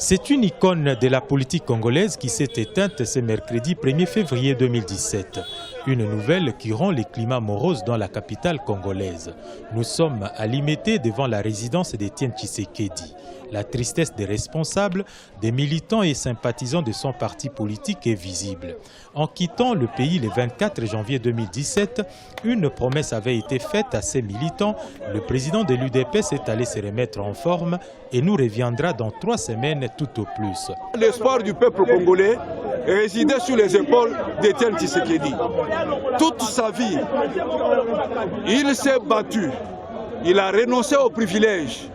C'est une icône de la politique congolaise qui s'est éteinte ce mercredi 1er février 2017. Une nouvelle qui rend les climats moroses dans la capitale congolaise. Nous sommes à Limete devant la résidence d'Étienne Tshisekedi. La tristesse des responsables, des militants et sympathisants de son parti politique est visible. En quittant le pays le 24 janvier 2017, une promesse avait été faite à ces militants. Le président de l'UDPS est allé se remettre en forme et nous reviendra dans 3 semaines tout au plus. L'espoir du peuple congolais résidait sur les épaules d'Étienne Tshisekedi. Toute sa vie, il s'est battu, il a renoncé aux privilèges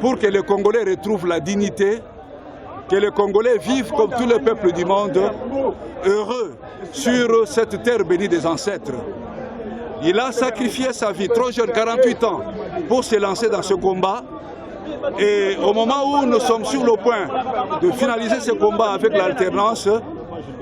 pour que les Congolais retrouvent la dignité, que les Congolais vivent comme tous les peuples du monde, heureux sur cette terre bénie des ancêtres. Il a sacrifié sa vie, trop jeune, 48 ans, pour se lancer dans ce combat. Et au moment où nous sommes sur le point de finaliser ce combat avec l'alternance,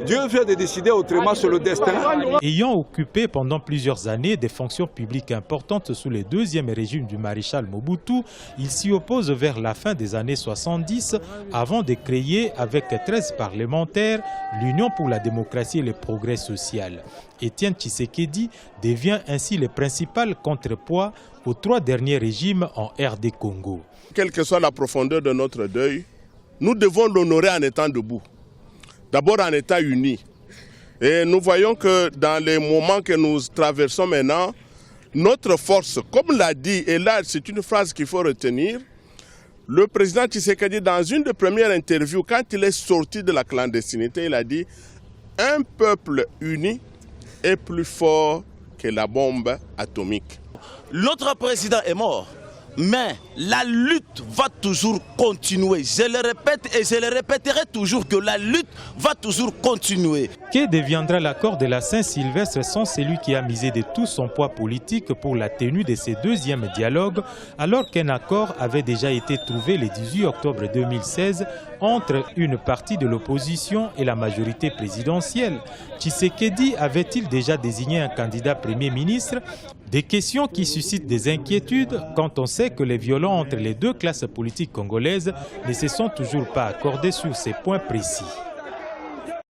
Dieu vient de décider autrement sur le destin. Ayant occupé pendant plusieurs années des fonctions publiques importantes sous le deuxième régime du maréchal Mobutu, il s'y oppose vers la fin des années 70 avant de créer avec 13 parlementaires l'Union pour la démocratie et le progrès social. Étienne Tshisekedi devient ainsi le principal contrepoids aux 3 derniers régimes en RD Congo. Quelle que soit la profondeur de notre deuil, nous devons l'honorer en étant debout. D'abord en état unis. Et nous voyons que dans les moments que nous traversons maintenant, notre force, comme l'a dit, et là c'est une phrase qu'il faut retenir, le président Tshisekedi dans une des premières interviews, quand il est sorti de la clandestinité, il a dit « Un peuple uni est plus fort que la bombe atomique ». Notre président est mort. Mais la lutte va toujours continuer. Je le répète et je le répéterai toujours que la lutte va toujours continuer. Que deviendra l'accord de la Saint-Sylvestre sans celui qui a misé de tout son poids politique pour la tenue de ce deuxième dialogue, alors qu'un accord avait déjà été trouvé le 18 octobre 2016 entre une partie de l'opposition et la majorité présidentielle? Tshisekedi avait-il déjà désigné un candidat Premier ministre? Des questions qui suscitent des inquiétudes quand on sait que les violons entre les 2 classes politiques congolaises ne se sont toujours pas accordés sur ces points précis.